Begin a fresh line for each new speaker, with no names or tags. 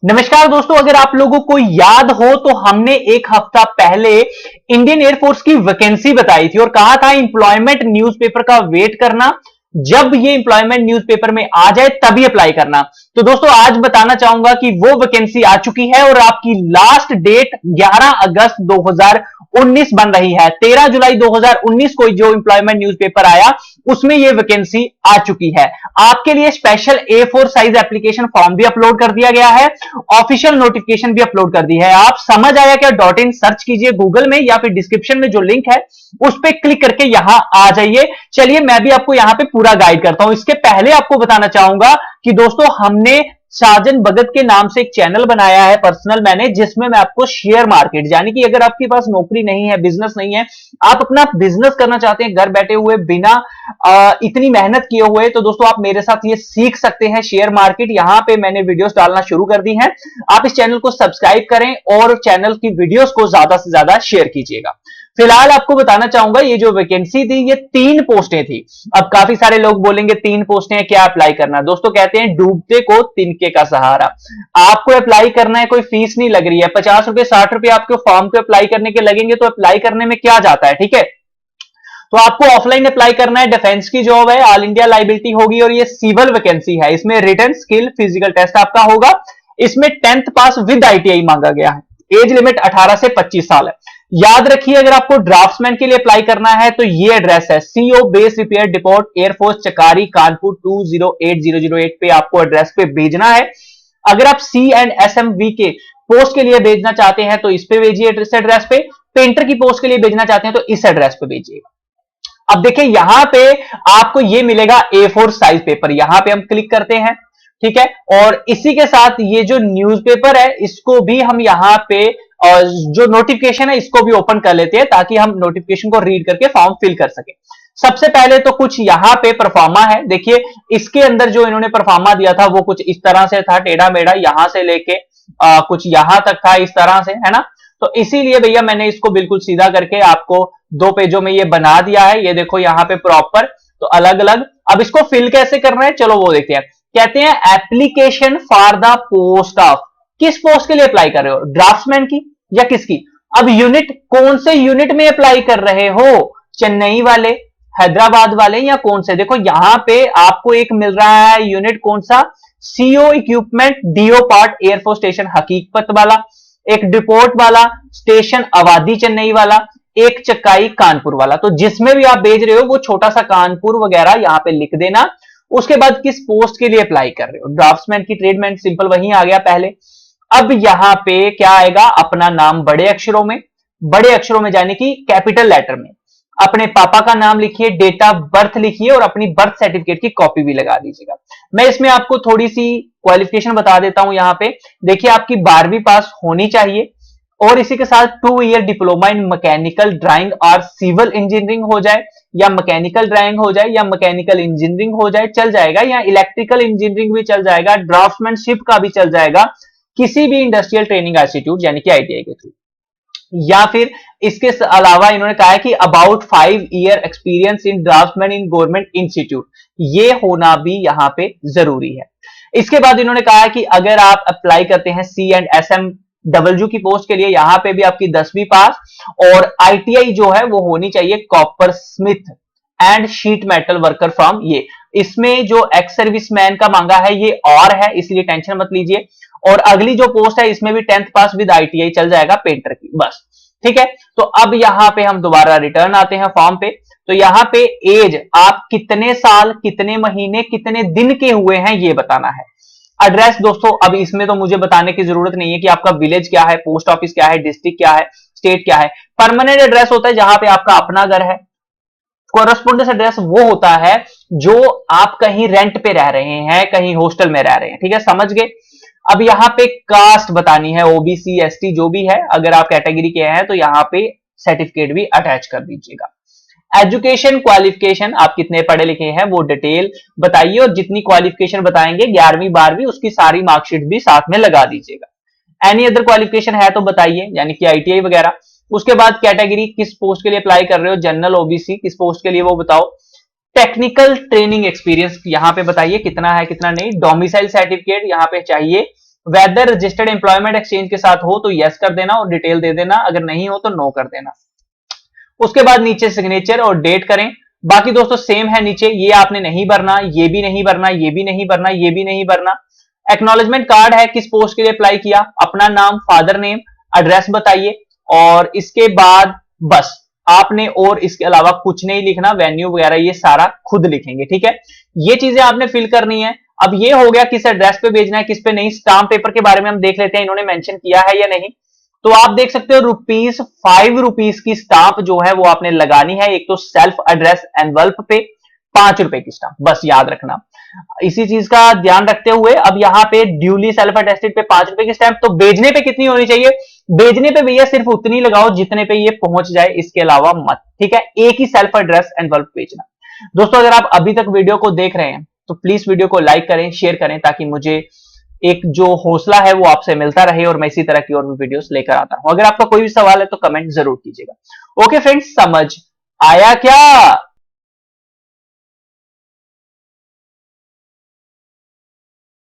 नमस्कार दोस्तों, अगर आप लोगों को याद हो तो हमने एक हफ्ता पहले इंडियन एयरफोर्स की वैकेंसी बताई थी और कहा था एम्प्लॉयमेंट न्यूज़पेपर का वेट करना, जब ये एम्प्लॉयमेंट न्यूज़पेपर में आ जाए तभी अप्लाई करना। तो दोस्तों आज बताना चाहूंगा कि वो वैकेंसी आ चुकी है और आपकी लास्ट डेट 11 अगस्त 2019 बन रही है। 13 जुलाई 2019 को जो एम्प्लॉयमेंट न्यूज़पेपर आया उसमें ये वैकेंसी आ चुकी है। आपके लिए special A4 size application form भी अपलोड कर दिया गया है, ऑफिशियल नोटिफिकेशन भी अपलोड कर दी है। आप समझ आया क्या? .in सर्च कीजिए गूगल में या फिर डिस्क्रिप्शन में जो लिंक है उस पर क्लिक करके यहां आ जाइए। चलिए मैं भी आपको यहां पे पूरा गाइड करता हूं। इसके पहले आपको बताना चाहूंगा कि दोस्तों हमने साजन भगत के नाम से एक चैनल बनाया है पर्सनल मैंने, जिसमें मैं आपको शेयर मार्केट, यानी कि अगर आपके पास नौकरी नहीं है, बिजनेस नहीं है, आप अपना बिजनेस करना चाहते हैं घर बैठे हुए बिना इतनी मेहनत किए हुए, तो दोस्तों आप मेरे साथ ये सीख सकते हैं शेयर मार्केट। यहां पे मैंने वीडियोस डालना शुरू कर दी हैं। आप इस चैनल को सब्सक्राइब करें और चैनल की वीडियोस को ज्यादा से ज्यादा शेयर कीजिएगा। फिलहाल आपको बताना चाहूंगा ये जो वैकेंसी थी ये 3 पोस्टें थी। अब काफी सारे लोग बोलेंगे 3 पोस्टें हैं, क्या अप्लाई करना? दोस्तों कहते हैं डूबते को तिनके का सहारा। आपको अप्लाई करना है, कोई फीस नहीं लग रही है। 50 रुपए 60 रुपए आपके फॉर्म को अप्लाई करने के लगेंगे, तो अप्लाई करने में क्या जाता है, ठीक है। तो आपको ऑफलाइन अप्लाई करना है, डिफेंस की जॉब है, ऑल इंडिया लाइबिलिटी होगी और ये सिविल वैकेंसी है। इसमें रिटन स्किल फिजिकल टेस्ट आपका होगा। इसमें 10th पास विद ITI मांगा गया है। एज लिमिट 18 से 25 साल है। याद रखिए अगर आपको ड्राफ्ट्समैन के लिए अप्लाई करना है तो ये एड्रेस है CO base repair depot air force चकारी कानपुर 208008 पे आपको एड्रेस पे भेजना है। अगर आप C&SMV के पोस्ट के लिए भेजना चाहते हैं तो इस पे भेजिए इस एड्रेस पे। पेंटर की पोस्ट के लिए भेजना चाहते हैं तो इस एड्रेस पे भेजिएगा। अब देखिए यहां पे आपको ये मिलेगा A4 साइज पेपर, यहां पे हम क्लिक करते हैं, ठीक है। और इसी के साथ ये जो न्यूज़पेपर है इसको भी हम यहां पे जो नोटिफिकेशन है इसको भी ओपन कर लेते हैं ताकि हम नोटिफिकेशन को रीड करके फॉर्म फिल कर सके। सबसे पहले तो कुछ यहां पे परफॉर्मा है, देखिए इसके अंदर जो इन्होंने परफॉर्मा दिया था वो कुछ इस तरह से था, टेढ़ा मेढ़ा, यहां से लेके कुछ यहां तक था, इस तरह से, है ना। तो इसीलिए भैया मैंने इसको बिल्कुल सीधा करके आपको 2 पेजों में ये बना दिया है। ये देखो यहां पे प्रॉपर, तो अलग अलग। अब इसको फिल कैसे करना है चलो वो देखते हैं। कहते हैं application for the post of, किस पोस्ट के लिए अप्लाई कर रहे हो, ड्राफ्ट्समैन की या किसकी? अब यूनिट, कौन से यूनिट में अप्लाई कर रहे हो, चेन्नई वाले, हैदराबाद वाले या कौन से? देखो यहां पे आपको एक मिल रहा है यूनिट, कौन सा? CO equipment DO part air force station हकीकत वाला, एक डिपोर्ट वाला स्टेशन अवादी चेन्नई वाला, एक चकाई कानपुर वाला। तो जिसमें भी आप भेज रहे हो वो छोटा सा कानपुर वगैरह यहां पे लिख देना। उसके बाद किस पोस्ट के लिए अप्लाई कर रहे हो, ड्राफ्ट्समैन की, ट्रेडमैन, सिंपल वही आ गया पहले। अब यहां पे क्या आएगा, अपना नाम बड़े अक्षरों में, बड़े अक्षरों में जाने की कैपिटल लेटर में, अपने पापा का नाम लिखिए, डेट ऑफ बर्थ लिखिए और अपनी बर्थ सर्टिफिकेट की कॉपी भी लगा दीजिएगा। मैं इसमें आपको थोड़ी सी क्वालिफिकेशन बता देता हूं। यहां पे देखिए आपकी 12वीं पास होनी चाहिए और इसी के साथ 2 year diploma in mechanical drawing और सिविल इंजीनियरिंग हो जाए, या मैकेनिकल ड्राइंग हो जाए, या मैकेनिकल इंजीनियरिंग हो जाए, चल जाएगा, या इलेक्ट्रिकल इंजीनियरिंग भी चल जाएगा, ड्राफ्ट्समैनशिप का भी चल जाएगा, किसी भी इंडस्ट्रियल ट्रेनिंग इंस्टीट्यूट यानी कि ITI के थ्रू। या फिर इसके अलावा इन्होंने कहा है कि about 5 year experience in draftsman in government institute, ये होना भी यहां पे जरूरी है। इसके बाद इन्होंने कहा है कि अगर आप अप्लाई करते हैं C&SMW की पोस्ट के लिए, यहां पे भी आपकी 10वीं पास और ITI जो है वो होनी चाहिए copper Smith and sheet metal worker from ये। इसमें जो एक्स सर्विसमैन का मांगा है ये और है, इसलिए टेंशन मत लीजिए। और अगली जो पोस्ट है इसमें भी 10th पास विद ITI चल जाएगा, पेंटर की, बस, ठीक है। तो अब यहां पे हम दोबारा रिटर्न आते हैं फॉर्म पे। तो यहां पे एज, आप कितने साल, कितने महीने, कितने दिन के हुए हैं ये बताना है। एड्रेस दोस्तों अब इसमें तो मुझे बताने की जरूरत नहीं है कि आपका विलेज क्या है, पोस्ट ऑफिस क्या है, डिस्ट्रिक्ट क्या है, स्टेट क्या है। परमानेंट एड्रेस होता है जहां पे आपका अपना घर है। कोरस्पोंडेंस एड्रेस वो होता है जो आप कहीं रेंट पे रह रहे हैं, कहीं हॉस्टल में रह रहे हैं, ठीक है, समझ गए। अब यहां पे कास्ट बतानी है, OBC ST जो भी है, अगर आप कैटेगरी के हैं तो यहां पे सर्टिफिकेट भी अटैच कर दीजिएगा। एजुकेशन क्वालिफिकेशन, आप कितने पढ़े लिखे हैं वो डिटेल बताइए और जितनी क्वालिफिकेशन बताएंगे 11वीं 12वीं उसकी सारी मार्कशीट भी साथ में लगा दीजिएगा। एनी अदर क्वालिफिकेशन है तो बताइए, यानी कि ITI वगैरह। उसके बाद कैटेगरी, किस पोस्ट के लिए अप्लाई कर रहे हो, जनरल OBC, किस पोस्ट के लिए वो बताओ। टेक्निकल ट्रेनिंग एक्सपीरियंस यहां पे बताइए कितना है कितना नहीं। डोमिसाइल सर्टिफिकेट यहां पे चाहिए वेदर रजिस्टर्ड एम्प्लॉयमेंट एक्सचेंज के साथ हो तो यस कर देना और डिटेल दे देना, अगर नहीं हो तो नो कर देना। उसके बाद नीचे सिग्नेचर और डेट करें। बाकी दोस्तों सेम है नीचे, ये आपने नहीं भरना, ये भी नहीं भरना, ये भी नहीं भरना, ये भी नहीं भरना। एक्नॉलेजमेंट कार्ड है, किस पोस्ट के लिए अप्लाई किया, अपना नाम, फादर नेम, एड्रेस बताइए और इसके बाद बस आपने और इसके अलावा कुछ नहीं लिखना, वेन्यू वगैरह ये सारा खुद लिखेंगे, ठीक है। ये चीजें आपने फिल करनी है। अब ये हो गया किस एड्रेस पे भेजना है, किस पे नहीं। स्टाम्प पेपर के बारे में हम देख लेते हैं, इन्होंने मेंशन किया है या नहीं। तो आप देख सकते हो ₹5 की स्टाम्प जो है वो आपने लगानी है। एक तो सेल्फ एड्रेस एनवल्प पे ₹5 की स्टाम्प, बस याद रखना। इसी चीज का ध्यान रखते हुए अब यहां पे ड्यूली सेल्फ अटेस्टेड पे ₹5 की स्टैंप। तो भेजने पे कितनी होनी चाहिए, भेजने पे भैया सिर्फ उतनी लगाओ जितने पे ये पहुंच जाए, इसके अलावा मत, ठीक है। एक ही सेल्फ एड्रेस एनवल्प भेजना। दोस्तों अगर आप अभी तक वीडियो को देख रहे हैं तो प्लीज वीडियो को लाइक करें, शेयर करें, ताकि मुझे एक जो हौसला है वो आपसे मिलता रहे और मैं इसी तरह की और भी वीडियोस लेकर आता हूं। अगर आपका कोई भी सवाल है तो कमेंट जरूर कीजिएगा। ओके फ्रेंड्स, समझ आया क्या?